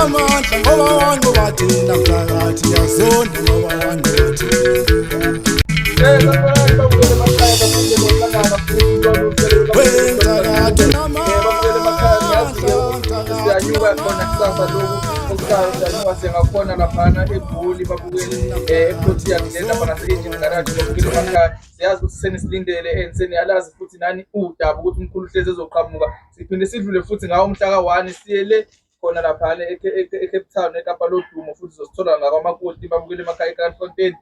amandla ngoba wanqoba thina mphakathi yazonda ngoba wanqoba thina wenza siyanyuka khona kusasa lokhu siyanyuka singakhona laphana eGoli babukele eProtea lena lapha ngase-engine garage babukele emakhaya. Siyazi ukuthi senisilindele seniyalazi futhi nani udaba ukuthi umkhulu uhlezi ezoqhamuka. Siphinde sidlule futhi ngawo umhla ka-1 siyele khona laphana eCape Town eKapa lodumo futhi sizosithola ngakwamakoti babukele emakhaya eGrandfontein.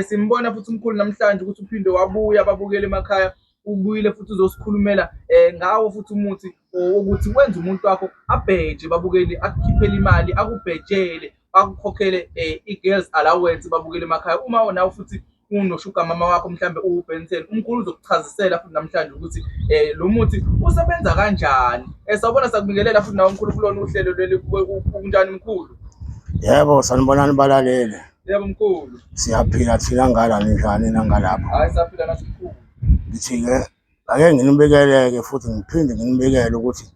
Simbona futhi umkhulu namhlanje ukuthi uphinde wabuya babukele emakhaya. Ubuyile futhi uzosikhulumela ngawo futhi umuthi ukuthi wenza umuntu wakho abheje babukeli akukhiphele imali akubhejele akukhokhele i-girls allowance babukele emakhaya. Uma nawe futhi unoshuga mama wakho mhlambe uBenson umkhulu uzokuchazisela futhi namhlanje ukuthi lo muthi usebenza kanjani. Sawubona sakubingelela futhi nawe umkhulu kulona uhlelo leli kunjani mkhulu? Yebo sanibonani balalele. Yebo mkhulu. Siyaphila thina ngala njani nangalapha. Hayi siyaphila nathi mkhulu. Ngithi-ke ake nginibekele-ke futhi ngiphinde nginibekele ukuthi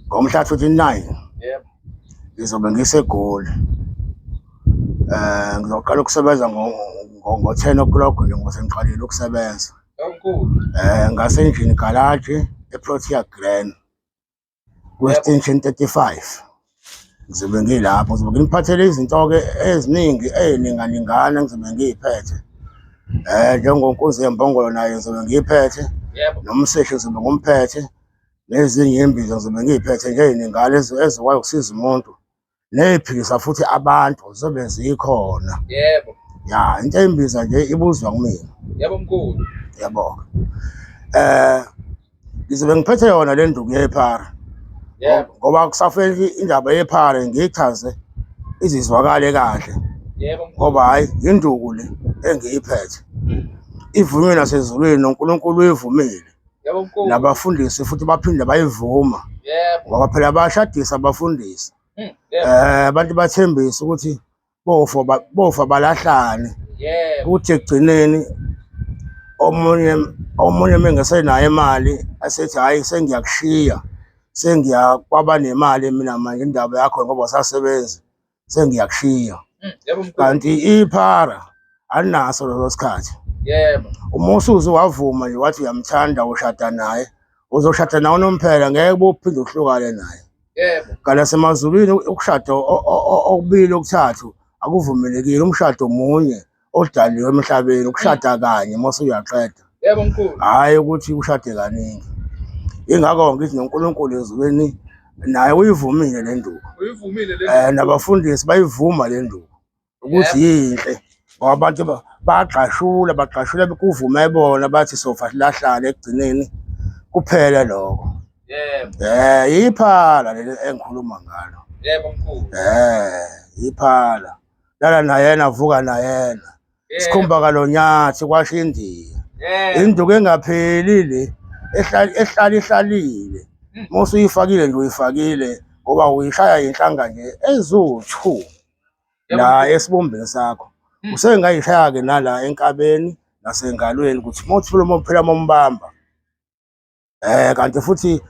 ngomhla 29 yebo ngizobe ngiseGoli. Ngizoqala ukusebenza ngo-10 o'clock nje ngoba sengiqalile ukusebenza. Mkhulu. Ngase-engine garage eProtea Grand Westation 35. Ngizobe ngilapho ngizobe ngiphathele izinto-ke eziningi ey'ningalingana ngizobe ngiy'phethe. Njengonkunzi yembongolo naye ngizobe ngiyiphethe. Yebo. Nomseshi ngizobe ngumphethe. Nezinye imbiza ngizobe ngiyiphethe nje ey'ningana ezikwazi ukusiza umuntu. Ney'philisa futhi abantu zizobe zikhona. Yebo. Ya into embiza nje ibuzwa kumina. Yebo mkhulu. Yabonga. Ngizobe ngiphethe yona le nduku yephara. Yebo. Ngoba kusafele indaba yephara ngiyichaze izizwakale kahle. Yebo. Ngoba hayi induku le engiyiphethe ivunywe nasezulwini noNkulunkulu uyivumile. Yebo mkhulu. Nabafundisi futhi baphinde bayivuma. Yebo. Ngoba phela bayashadisa abafundisi. Yebo. Abantu bathembisa ukuthi bofa balahlane. Yebo. Kuthi ekugcineni omunye mengesenayo imali asethi hayi sengiyakushiya sengiyakwaba nemali mina manje indaba yakho ngoba usasebenza sengiyakushiya. Yebo mkhulu. Kanti iphara alinaso leso sikhathi. Yebo. Uma usuze wavuma nje wathi uyamthanda ushada naye uzoshada nawe unomphela ngeke bophinde uhlukane naye. Yebo. Kana semazulwini ukushada okubili okuthathu akuvumelekile. Umshado munye odaliwe emhlabeni ukushada kanye mase uyaqeda. Yebo mkhulu. Hayi ukuthi ushade kaningi. Ingakho ngithi noNkulunkulu ezulwini naye uyivumile le nduku. Uyivumile le. Nabafundisi bayivuma le nduku ukuthi yinhle ngoba abantu baqashula kuvume bona bathi sofa silahlala ekugcineni kuphela lokho. Yebo. Iphala leli engikhuluma ngalo. Yebo mkhulu. Iphala lala nayena avuka nayena sikhumba kalonyathi kwasho indiya. Induku engapheli le ehlalihlalile mose uyifakile nje uyifakile ngoba uyishaya inhlanga nje ezu2 la esibombeni sakho. Usengayishaya-ke nala enkabeni nasengalweni ukuthi mothi phela mombamba. Kanti futhi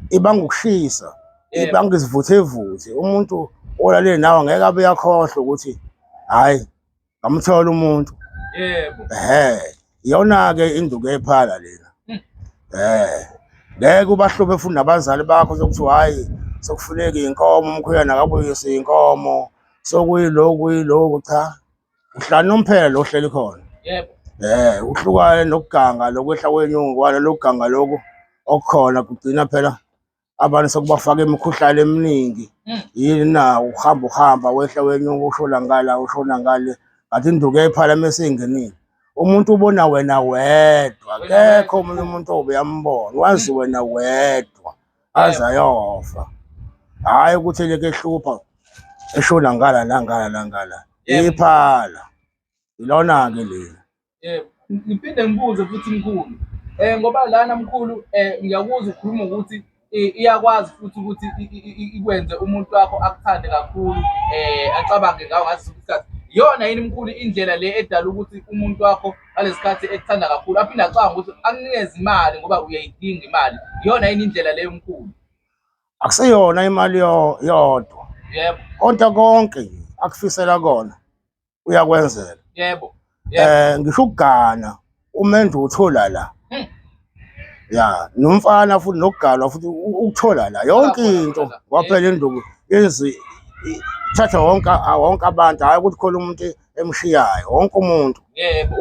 ibanga ukushisa ibanga isivuthevuthe. Umuntu olale nawe ngeke abe yakhohlwa ukuthi hayi ngamthola umuntu. Yebo. Iyona-ke induku ephala lena. Ngeke ubahluphe futhi nabazali bakho sokuthi hayi sokufuneka inkomo umkhwena akabuyise inkomo sokuyilokhu cha. Uhlala nomphela lo hleli khona. Yebo. Uhlukane nokuganga lokwehla kwenyungu kwalo lokuganga lokho okukhona kugcina phela abantu sokubafaka imikhuhlane eminingi. Yini na uhamba wehla wenyungu ushona ngala ushona ngale. Kanti induku ephala mase ingenile umuntu ubona wena wedwa akekho omunye umuntu obeyambona wazi wena wedwa azayofa. Hayi ukuthi leke ehlupha eshona ngala nangala. Iphala ilona-ke leli. Yebo. Ngiphinde ngibuze futhi mkhulu. Ngoba lana mkhulu ngiyakuzwa ukhuluma ukuthi iyakwazi futhi ukuthi ikwenze umuntu wakho akuthande kakhulu acabange ngawo ngaso isikhathi. Iyona yini mkhulu indlela le edala ukuthi umuntu wakho ngalesikhathi ekuthanda kakhulu aphinde acabanga ukuthi akunikeze imali ngoba uyayidinga imali. Iyona yini indlela leyo mkhulu? Akusiyona imali yodwa. Yebo. Kodwa konke akufisela kona uyakwenzela. Yebo. Ngisho ukugana umenze uthola la. Ya, nomfana futhi nokuganwa futhi ukuthola la. Yonke into kwaphela induku yenzi thatha wonke abantu, hayi ukuthi khona umuntu emshiyayo, wonke umuntu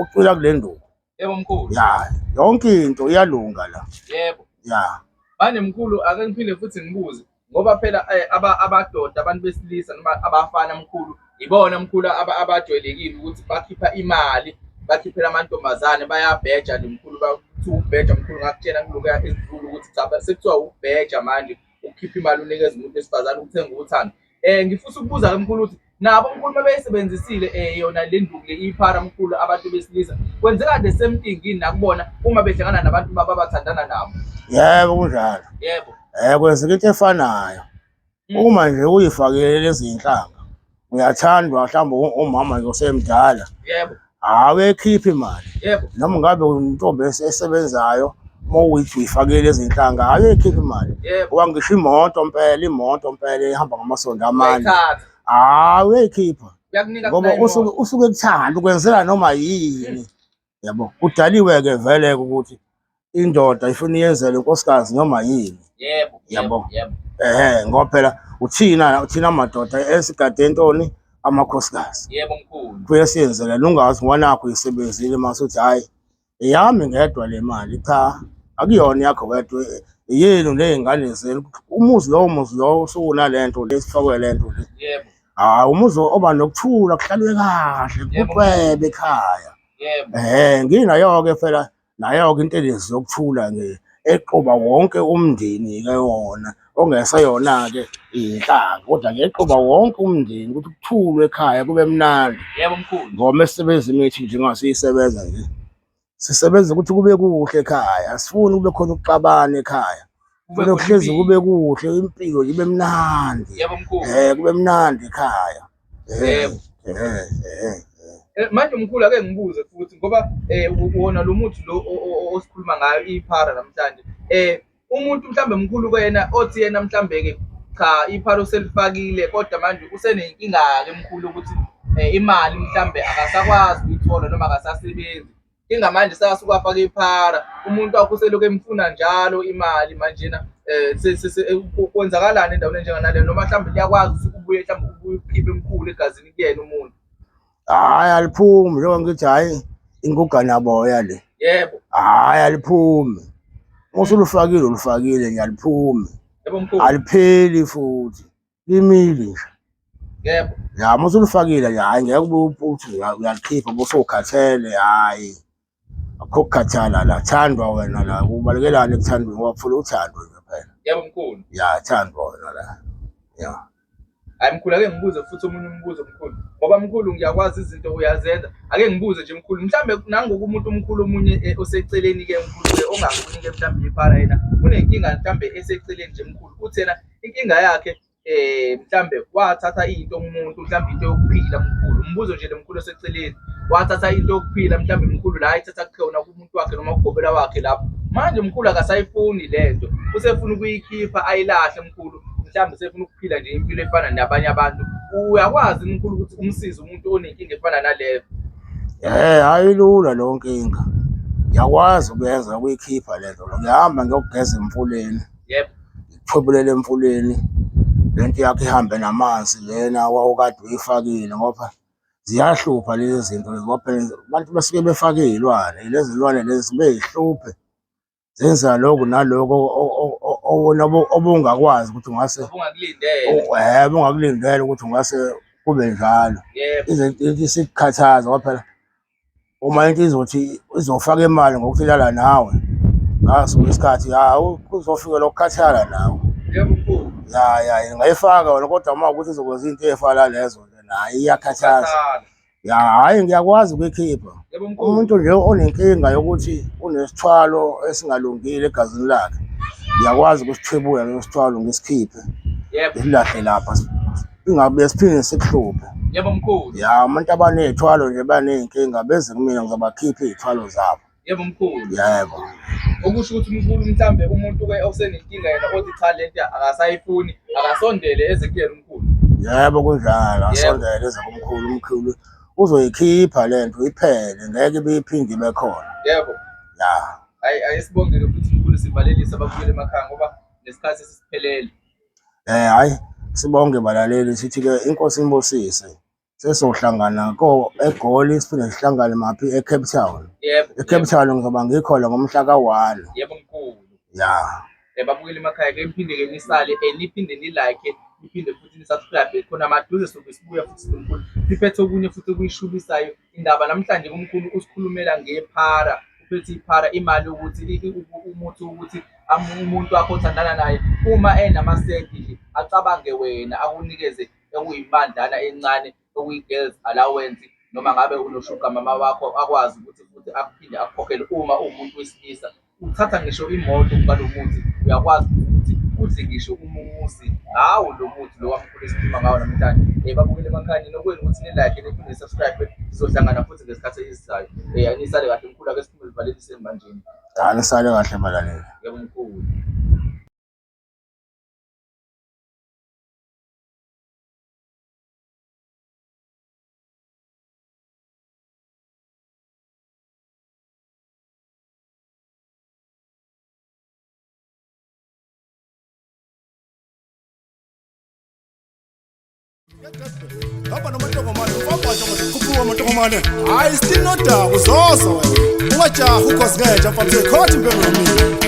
ucwila kule nduku. Yebo mkhulu. Ya, yonke into iyalunga la. Yebo. Ya. Manje mkhulu ake ngiphinde futhi ngibuze ngoba phela abadoda abantu besilisa noma abafana mkhulu ibona mkhulu abajwayelekile ukuthi bakhipha imali bakhiphela amantombazane bayabheja mkhulu bathi ubheja mkhulu ngakutshela ngilokuya ezidlula ukuthi cha sekuthiwa ubheja manje ukukhipha imali unikeza umuntu wesifazane ukuthenga uthando. Ngifisa ukubuza ke mkhulu ukuthi nabo mkhulu mabeyisebenzisile yona le nduku le iphara mkhulu abantu besilisa kwenzeka the same thing yini nakubona uma behlangana nabantu babathandana nabo? Yebo kunjalo. Yebo. Kwenzeka into efanayo. Uma nje uyifakele lezi zinhlanga uyathandwa mhlawumbe umama nje osemdala. Yebo. Awekhiphi imali. Yebo. Noma ngabe untombi esebenzayo mawuyithi uyifakele lezi zinhlanga awekhiphi imali. Wangisho imoto mpela ihamba ngamasondo amane. Awekhipha. Ngoba usuke ekuthanda ukwenzela noma yini. Yabo. Kudaliwe ke vele ukuthi indoda ifuna iyenzele unkosikazi noma yini. Yebo. Yabo. Ngoba phela uthina amadoda esigade entoni amakhosikazi. Yebo mkhulu. Kuye siyenzele ungazi ngwanakho uyisebenzile mase uthi hayi iyami ngedwa le mali cha akuyona yakho wedwa yenu nezingane zenu. Umuzi lo usunalento lesifakwe lento le. Yebo. Umuzi oba nokuthula kuhlalwe kahle kuqwebe ekhaya. Yebo. Nginayo ke phela nayo ke into lezi yokuthula nge eqoba wonke umndeni ke yona ongesayona ke inhlanga kodwa ngeqoba wonke umndeni ukuthi kuthulwe ekhaya kube mnandi. Yebo mkhulu. Ngoba esisebenza imithi nje ngasiyisebenza nje sisebenza ukuthi kube kuhle ekhaya asifuni kube khona ukuxabana ekhaya kufanele kuhlezi kube kuhle impilo ibe mnandi. Yebo mkhulu. Kube mnandi ekhaya. Yebo. Manje mkhulu ake ngibuze futhi ngoba wona lo muthi lo osikhuluma ngayo iphara namhlanje umuntu mhlambe mkhulu kuyena othi yena mhlambe ke cha iphara uselifakile kodwa manje usenenkinga ke mkhulu ukuthi imali mhlambe akasakwazi ukuyithola noma akasasebenzi inga manje sasukwafaka iphara umuntu wakho useloku emfuna njalo imali manje na kwenzakalani endaweni enjengana le noma mhlambe liyakwazi ukubuye mhlambe ukukhipha emkhulu egazini kuyena umuntu? Hayi aliphumi njengoba ngithi hayi inkugana boya le. Yebo. Hayi aliphumi. Ulufakile nje aliphumi. Yebo mkhulu. Alipheli futhi. Limile nje. Yebo. Ya ulufakile nje hayi ngeke uthi uyalikhipha bosokhathele hayi. Akho kukhathala la thandwa wena la ubalekelane ekuthandweni waphula uthando nje phela. Yebo mkhulu. Ya thandwa wena la. Ya. Hayi mkhulu ake ngibuze futhi omunye umbuzo mkhulu ngoba mkhulu ngiyakwazi izinto uyazenza ake ngibuze nje mkhulu mhlambe nangoku umuntu omkhulu omunye oseceleni ke mkhulu ongafuni ke mhlambe iphara yena unenkinga mhlambe eseceleni nje mkhulu uthi yena inkinga yakhe mhlambe wathatha into umuntu mhlambe into yokuphila mkhulu umbuzo nje lemkhulu oseceleni wathatha into yokuphila mhlambe mkhulu la ayithatha kukhona kumuntu wakhe noma ugobela wakhe lapho manje mkhulu akasayifuni lento usefuna ukuyikhipha ayilahle mkhulu mhlambe sefuna ukuphila nje impilo efana nabanye abantu uyakwazi mkhulu ukuthi umsize umuntu onenkinga efana naleyo? Hayi lula lo nkinga yakwazi ukuyenza ukuyikhipha lento ngiyahamba ngiyogeza emfuleni. Yebo. Ngithobelele emfuleni lento yakhe ihambe namanzi lena wawukade uyifakile ngoba ziyahlupha lezi zinto ngoba abantu basuke befake izilwane lezi zilwane lezi beyihluphe zenza lokho naloko obungakwazi ukuthi ungase ungakulindele ungakulindele ukuthi ungase kube njalo. Izinto isikhathaza ngoba phela uma into izothi izofaka imali ngokuthi lala nawe ngaso isikhathi kuzofika lokukhathala nawe. Yebo mkhulu. Ya ngayifaka wena kodwa uma ukuthi izokwenza into efana lezo nayo iyakhathaza. Ya hayi ngiyakwazi ukuyikhipha. Umuntu nje onenkinga yokuthi unesithwalo esingalungile egazini lakhe ngiyakwazi ukusithwebuya lesithwalo ngisikhiphe. Yebo. Ilahle lapha ingabe siphinde sikuhluphe. Yebo mkhulu. Ya abantu abanezithwalo nje banenkinga beze kumina ngizobakhipha izithwalo zabo. Yebo mkhulu. Yebo. Okusho ukuthi mkhulu mhlambe umuntu ke osenenkinga yena othi cha lento akasayifuni akasondele eze kuyena mkhulu. Yebo kunjalo, asondele eza kumkhulu, umkhulu uzoyikhipha lento iphele, ngeke beyiphinde bekhona. Yebo. Ya. Ayisibongele futhi umkhulu, sivalelise ababukeli emakhaya ngoba nesikhathi sesiphelele. Hayi sibonge balaleli sithi ke inkosi imbusise. Sesohlangana eGoli siphinde sihlangane maphi eCape Town. Yebo. ECape Town ngizoba ngikhona ngomhla ka-1. Yebo mkhulu. Ya. Babukeli emakhaya ke niphinde ke nisale niphinde ni-like, niphinde futhi ni-subscribe khona maduze sobe sibuya futhi sinomkhulu. Siphethe okunye futhi okuyishubisayo indaba namhlanje umkhulu usikhulumela ngephara. Uphethe iphara imali ukuthi umuthi ukuthi umuntu wakho othandana naye uma enamasenti nje acabange wena akunikeze okuyimandlana encane okuyi-girls allowance noma ngabe unoshuga mama wakho akwazi ukuthi futhi akuphinde akukhokhele uma uwumuntu wesilisa. Uthatha ngisho imoto ngalo muthi uyakwazi ukuthi udle ngisho umuzi ngawo lo muthi lo wamkhulu esikhuluma ngawo namhlanje. Babukele emakhaya nokwenu ukuthi ni-like niphinde subscribe sizohlangana futhi ngesikhathi esizayo. Anisale kahle mkhulu, ake siphinde sivalelise manje. Anisale kahle balaleli. Yebo mkhulu. Hamba nomantokomane ufambasha masikhuphuka amantokomane. Hayi still nodaba uzoza wena. Ungajaha ukhosi ngeja mfana usekhotha impembe yomini.